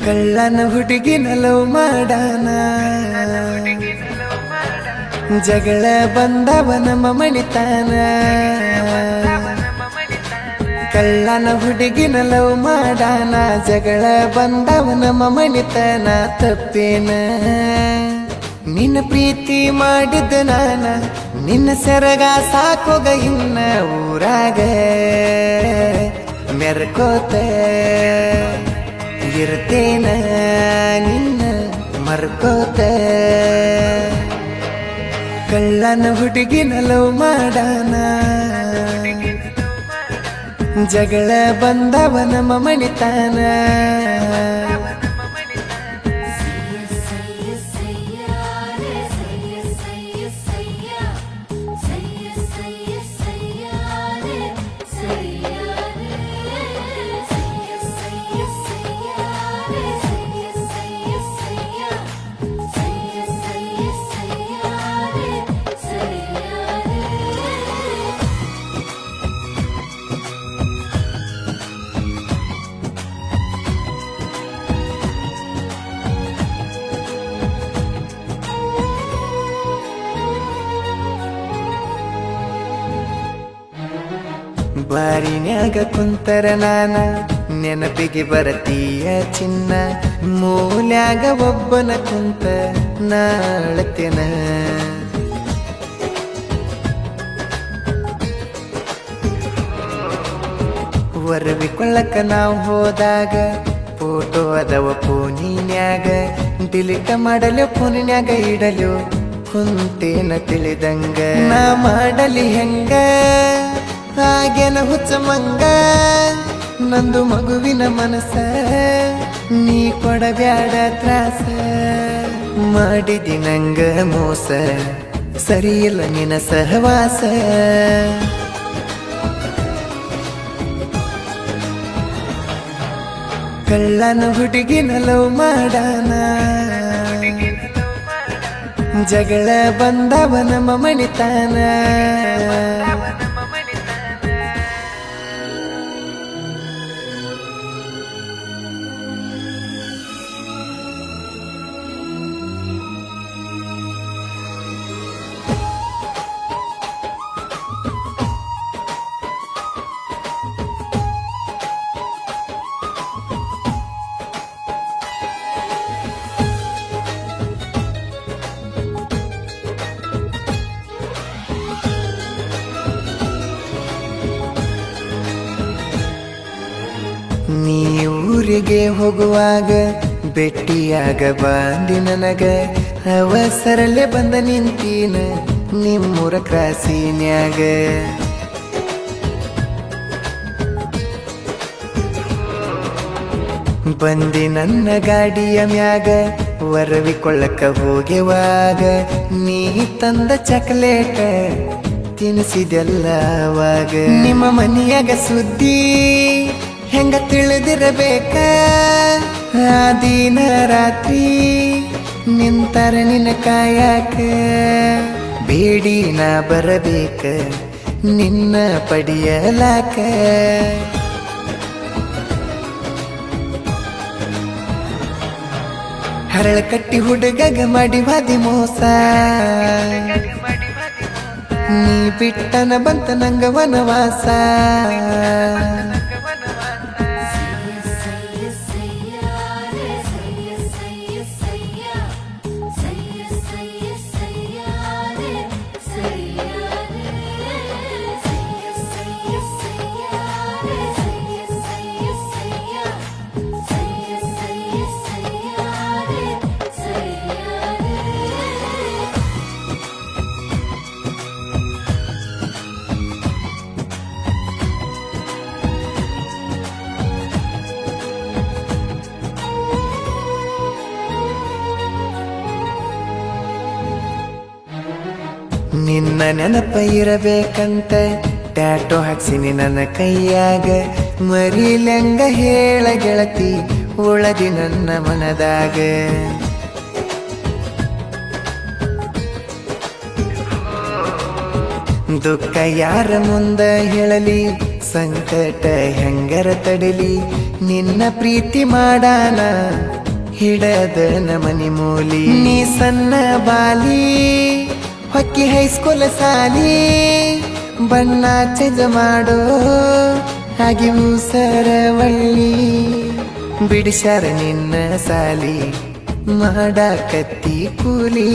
ಕಳ್ಳನ ಹುಡುಗಿನ ಲವ್ ಮಾಡಾನ ಜಗಳ ಬಂದವ ನಮ್ಮ ಮಣಿತಾನ ಕಳ್ಳನ ಹುಡುಗಿನ ಲವ್ ಮಾಡಾನ ಜಗಳ ಬಂದವ ನಮ್ಮ ಮಣಿತಾನ ತಪ್ಪೇನ ನಿನ್ನ ಪ್ರೀತಿ ಮಾಡಿದ ನಾನ ನಿನ್ನ ಸೆರಗ ಸಾಕೋಗ ಇನ್ನ ಊರಾಗ ಮೆರ್ಕೋತ ಇರ್ತೇನ ನಿನ್ನ ಮರ್ಕೋತ ಕಳ್ಳನ ಹುಡುಗಿನ ಲವ್ ಮಾಡಾನ ಜಗಳ ಬಂದವ ನಮ್ಮ ಮಣಿತಾನ ಬಾರಿನ್ಯಾಗ ಕುಂತರ ನಾನ ನೆನಪಿಗೆ ಬರತೀಯ ಚಿನ್ನ ಮೂಲ್ಯಾಗ ಒಬ್ಬನ ಕುಂತ ನಾಳತೆನ ವರವಿಕೊಳ್ಳಕ ನಾವು ಹೋದಾಗ ಫೋಟೋ ಅದವ ಫೋನಿನ್ಯಾಗ ಡಿಲೀಟ್ ಮಾಡಲು ಫೋನಿನ್ಯಾಗ ಇಡಲು ಕುಂತೇನ ತಿಳಿದಂಗ ನಾ ಮಾಡಲಿ ಹೆಂಗ ಹಾಗೇನ ಹುಚ್ಚ ಮಂಗ ನಂದು ಮಗುವಿನ ಮನಸ ನೀ ಕೊಡಬ್ಯಾಡ ತ್ರಾಸ ಮಾಡಿದಿ ನಂಗ ಮೋಸ ಸರಿಯಿಲ್ಲ ನಿನ್ನ ಸಹವಾಸ ಕಳ್ಳನ ಹುಡುಗಿನ ಲವ್ ಮಾಡಾನ ಜಗಳ ಬಂದವ ನಮ್ಮ ಮಣಿತಾನ ನೀ ಊರಿಗೆ ಹೋಗುವಾಗ ಭೇಟಿಯಾಗ ಬಂದಿ ನನಗ ಅವಸರಲ್ಲೇ ಬಂದ ನಿಂತೀನ ನಿಮ್ಮೂರ ಕ್ರಾಸಿನ್ಯಾಗ ಬಂದಿ ನನ್ನ ಗಾಡಿಯ ಮ್ಯಾಗ ವರವಿಕೊಳ್ಳಕ ಹೋಗೆವಾಗ ನೀ ತಂದ ಚಾಕ್ಲೇಟ ತಿನ್ನಿಸಿದೆಲ್ಲ ಅವಾಗ ನಿಮ್ಮ ಮನೆಯಾಗ ಸುದ್ದಿ ಹೆಂಗ ತಿಳಿದಿರಬೇಕ ಆ ದಿನ ರಾತ್ರಿ ನಿಂತರ ನಿನ್ನ ಕಾಯಕ ಬೇಡಿ ನಾ ಬರಬೇಕ ನಿನ್ನ ಪಡಿಯಲಾಕ ಹರಳ ಕಟ್ಟಿ ಹುಡುಗಗ ಮಾಡಿ ಬಾದಿ ಮೋಸ ನೀ ಬಿಟ್ಟನ ಬಂತ ನಂಗ ವನವಾಸ ನಿನ್ನ ನೆನಪ ಇರಬೇಕಂತ ಟ್ಯಾಟೋ ಹಾಕ್ಸಿನಿ ನನ್ನ ಕೈಯಾಗ ಮರಿಲೆಂಗ ಹೇಳ ಗೆಳತಿ ಉಳದಿ ನನ್ನ ಮನದಾಗ ದುಃಖ ಯಾರ ಮುಂದ ಹೇಳಲಿ ಸಂಕಟ ಹೆಂಗರ ತಡಲಿ ನಿನ್ನ ಪ್ರೀತಿ ಮಾಡಾನ ಹಿಡದ ನಮನಿ ಮೂಲಿ ನೀ ಸಣ್ಣ ಬಾಲಿ ಹೊಕ್ಕಿ ಹೈಸ್ಕೂಲ್ ಸಾಲಿ ಬಣ್ಣ ಚೇಂಜ್ ಮಾಡೋ ಹಾಗೆ ಸರವಳ್ಳಿ ಬಿಡಿಸ್ಯಾರ ನಿನ್ನ ಸಾಲಿ ಮಾಡಾಕತ್ತಿ ಕೂಲಿ